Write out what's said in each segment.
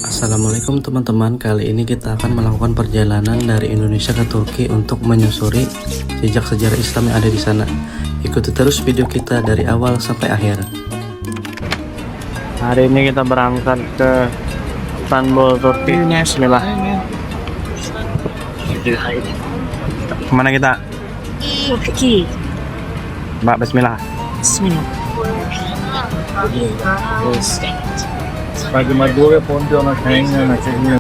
Assalamualaikum teman-teman, kali ini kita akan melakukan perjalanan dari Indonesia ke Turki untuk menyusuri jejak sejarah Islam yang ada di sana. Ikuti terus video kita dari awal sampai akhir. Hari ini kita berangkat ke Istanbul, Turki. Bismillah. Kemana kita? Turki. Mbak, bismillah. Bismillah. Pagi madure ponte ona kayaknya macamnya.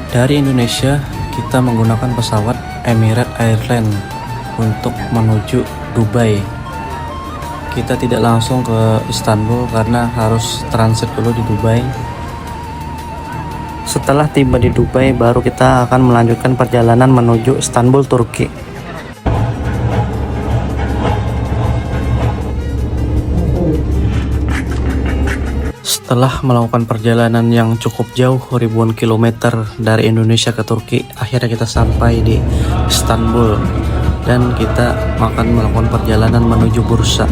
Dari Indonesia, kita menggunakan pesawat Emirates Airlines untuk menuju Dubai. Kita tidak langsung ke Istanbul karena harus transit dulu di Dubai. Setelah tiba di Dubai, baru kita akan melanjutkan perjalanan menuju Istanbul, Turki. Setelah melakukan perjalanan yang cukup jauh, ribuan kilometer dari Indonesia ke Turki, akhirnya kita sampai di Istanbul dan kita akan melakukan perjalanan menuju Bursa.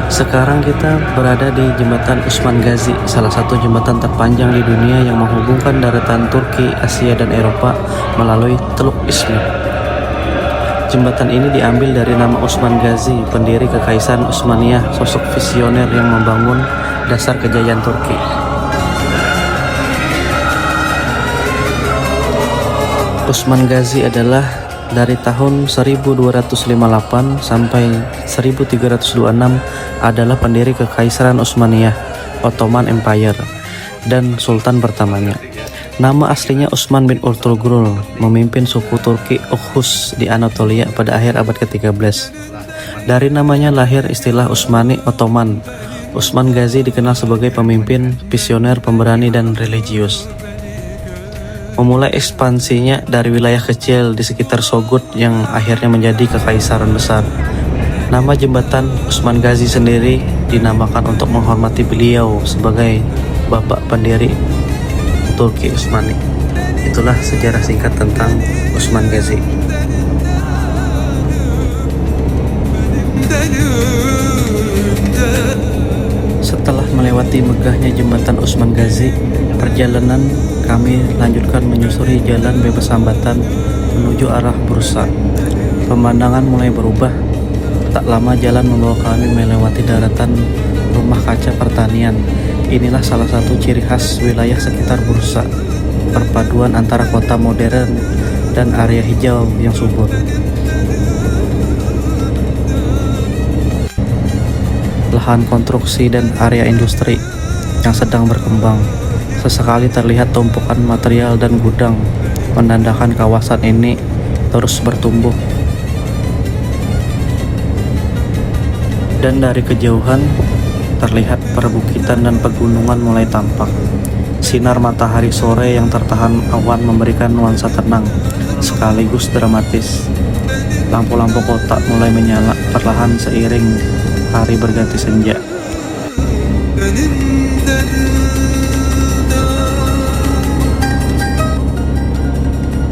Sekarang kita berada di Jembatan Osman Gazi, salah satu jembatan terpanjang di dunia yang menghubungkan daratan Turki, Asia, dan Eropa melalui Teluk Izmir. Jembatan ini diambil dari nama Osman Gazi, pendiri Kekaisaran Utsmaniyah, sosok visioner yang membangun dasar kejayaan Turki. Osman Gazi adalah dari tahun 1258 sampai 1326 adalah pendiri Kekaisaran Utsmaniyah, Ottoman Empire, dan sultan pertamanya. Nama aslinya Osman bin Ertugrul, memimpin suku Turki Oghuz di Anatolia pada akhir abad ke-13. Dari namanya lahir istilah Utsmani Ottoman. Osman Gazi dikenal sebagai pemimpin, visioner, pemberani, dan religius. Memulai ekspansinya dari wilayah kecil di sekitar Sogut yang akhirnya menjadi kekaisaran besar. Nama jembatan Osman Gazi sendiri dinamakan untuk menghormati beliau sebagai bapak pendiri Turki Utsmani. Itulah sejarah singkat tentang Osman Gazi. Setelah melewati megahnya jembatan Osman Gazi, perjalanan kami lanjutkan menyusuri jalan bebas hambatan menuju arah Bursa. Pemandangan mulai berubah. Tak lama jalan membawa kami melewati daratan rumah kaca pertanian. Inilah salah satu ciri khas wilayah sekitar Bursa, perpaduan antara kota modern dan area hijau yang subur. Lahan konstruksi dan area industri yang sedang berkembang. Sesekali terlihat tumpukan material dan gudang, menandakan kawasan ini terus bertumbuh. Dan dari kejauhan terlihat perbukitan dan pegunungan mulai tampak. Sinar matahari sore yang tertahan awan memberikan nuansa tenang sekaligus dramatis. Lampu-lampu kota mulai menyala perlahan seiring hari berganti senja.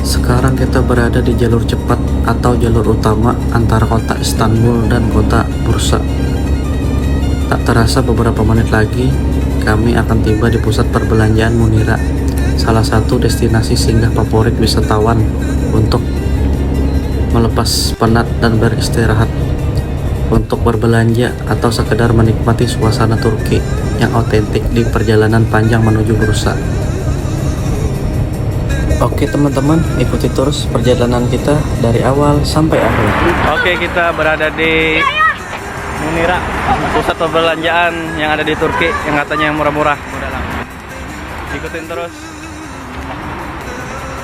Sekarang kita berada di jalur cepat atau jalur utama antara kota Istanbul dan kota Bursa. Tak terasa beberapa menit lagi kami akan tiba di pusat perbelanjaan Munira, salah satu destinasi singgah favorit wisatawan untuk melepas penat dan beristirahat, untuk berbelanja atau sekedar menikmati suasana Turki yang otentik di perjalanan panjang menuju Bursa. Oke teman-teman, ikuti terus perjalanan kita dari awal sampai akhir. Oke, kita berada di Munira, pusat perbelanjaan yang ada di Turki, yang katanya yang murah-murah. Ikutin terus.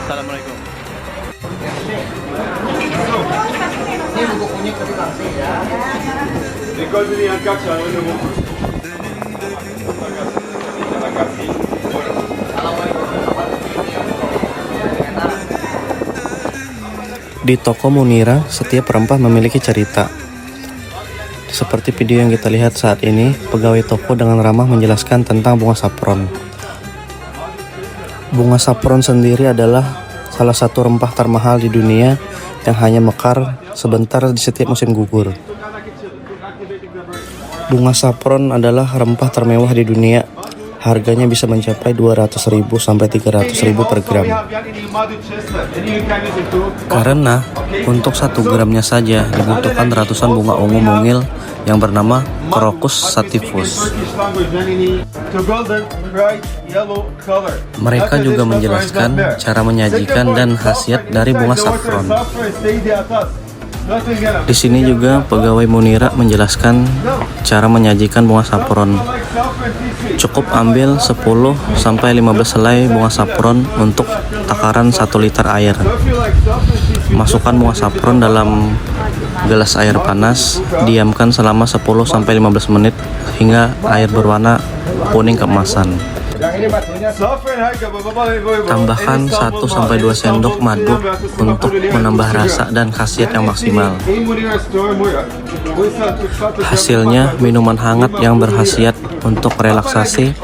Assalamualaikum. Di toko Munira, setiap rempah memiliki cerita. Seperti video yang kita lihat saat ini, pegawai toko dengan ramah menjelaskan tentang bunga saffron. Bunga saffron sendiri adalah salah satu rempah termahal di dunia yang hanya mekar sebentar di setiap musim gugur. Bunga saffron adalah rempah termewah di dunia. Harganya bisa mencapai 200.000 sampai 300.000 per gram. Karena untuk 1 gramnya saja dibutuhkan ratusan bunga ungu mungil yang bernama Crocus sativus. Mereka juga menjelaskan cara menyajikan dan khasiat dari bunga saffron. Di sini juga pegawai Munira menjelaskan cara menyajikan bunga saffron. Cukup ambil 10 sampai 15 helai bunga saffron untuk takaran 1 liter air. Masukkan bunga saffron dalam gelas air panas, diamkan selama 10 sampai 15 menit hingga air berwarna kuning keemasan. Tambahkan 1 sampai 2 sendok madu untuk menambah rasa dan khasiat yang maksimal. Hasilnya minuman hangat yang berkhasiat untuk relaksasi,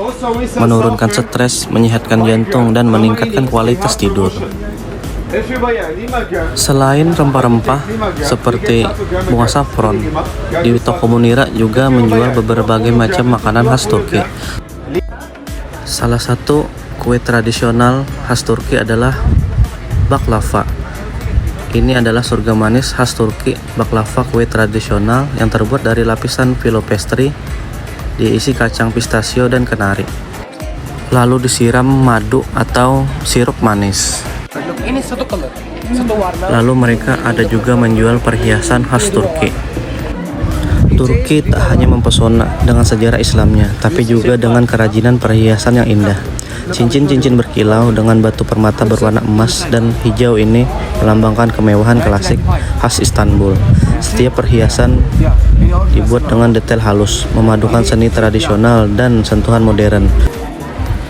menurunkan stres, menyehatkan jantung, dan meningkatkan kualitas tidur. Selain rempah-rempah seperti bunga saffron, di toko Munira juga menjual berbagai macam makanan khas Turki. Salah satu kue tradisional khas Turki adalah baklava. Ini adalah surga manis khas Turki. Baklava kue tradisional yang terbuat dari lapisan filo pastry, diisi kacang pistachio dan kenari, lalu disiram madu atau sirup manis. Lalu mereka ada juga menjual perhiasan khas Turki. Turki tak hanya mempesona dengan sejarah Islamnya, tapi juga dengan kerajinan perhiasan yang indah. Cincin-cincin berkilau dengan batu permata berwarna emas dan hijau ini melambangkan kemewahan klasik khas Istanbul. Setiap perhiasan dibuat dengan detail halus, memadukan seni tradisional dan sentuhan modern,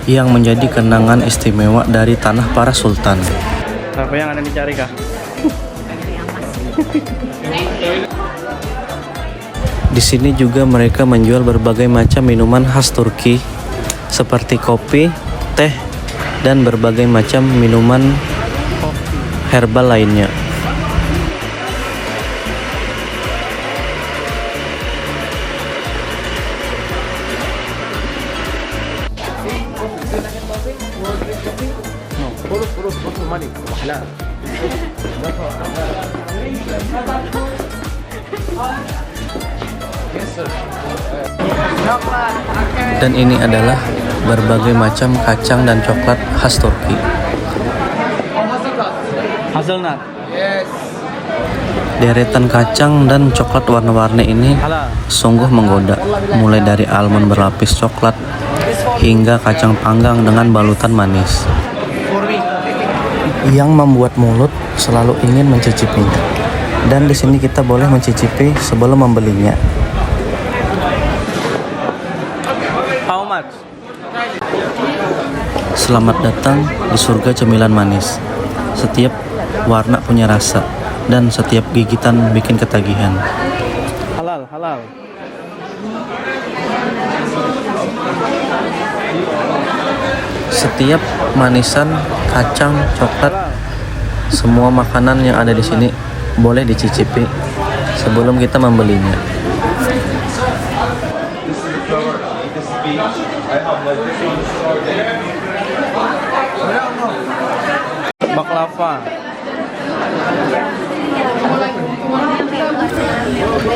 yang menjadi kenangan istimewa dari tanah para sultan. Apa yang Anda dicari kah? Di sini juga mereka menjual berbagai macam minuman khas Turki seperti kopi, teh, dan berbagai macam minuman herbal lainnya. Dan ini adalah berbagai macam kacang dan coklat khas Turki. Hazelnut. Deretan kacang dan coklat warna-warni ini sungguh menggoda, mulai dari almond berlapis coklat hingga kacang panggang dengan balutan manis, yang membuat mulut selalu ingin mencicipinya. Dan di sini kita boleh mencicipi sebelum membelinya. How much? Selamat datang di surga cemilan manis. Setiap warna punya rasa, dan setiap gigitan bikin ketagihan. Halal, halal. Setiap manisan, kacang, coklat, semua makanan yang ada di sini boleh dicicipi sebelum kita membelinya. Baklava.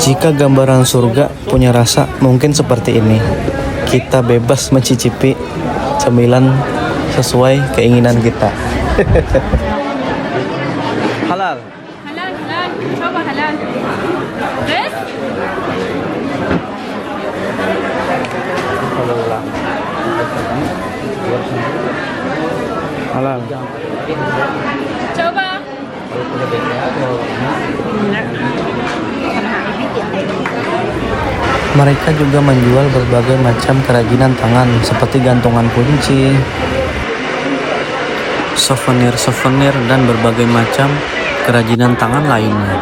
Jika gambaran surga punya rasa mungkin seperti ini, kita bebas mencicipi cemilan sesuai keinginan kita. Halal. halal halal coba halal terus Halal. coba Mereka juga menjual berbagai macam kerajinan tangan seperti gantungan kunci, souvenir-souvenir, dan berbagai macam kerajinan tangan lainnya.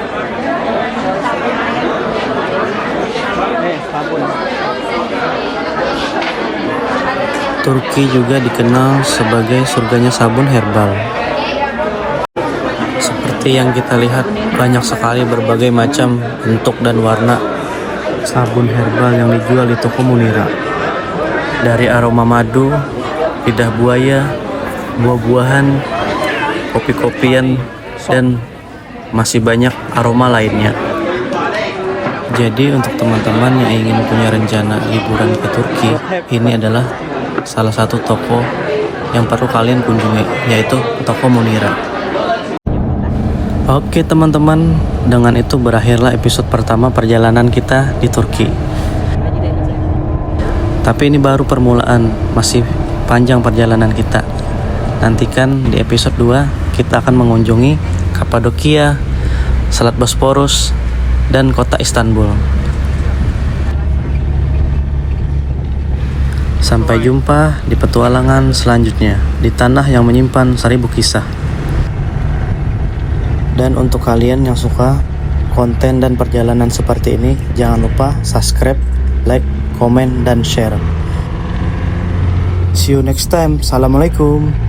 Turki juga dikenal sebagai surganya sabun herbal. Seperti Seperti yang kita lihat, banyak sekali berbagai macam bentuk dan warna sabun herbal yang dijual di toko Munira. Dari aroma madu, lidah buaya, buah-buahan, kopi-kopian, dan masih banyak aroma lainnya. Jadi untuk teman-teman yang ingin punya rencana liburan ke Turki, ini adalah salah satu toko yang perlu kalian kunjungi, yaitu toko Munira. Oke teman-teman, dengan itu berakhirlah episode pertama perjalanan kita di Turki. Tapi ini baru permulaan, masih panjang perjalanan kita. Nantikan di episode 2 kita akan mengunjungi Kapadokia, Selat Bosporus, dan kota Istanbul. Sampai jumpa di petualangan selanjutnya di tanah yang menyimpan 1000 kisah. Dan untuk kalian yang suka konten dan perjalanan seperti ini, jangan lupa subscribe, like, komen, dan share. See you next time. Assalamualaikum.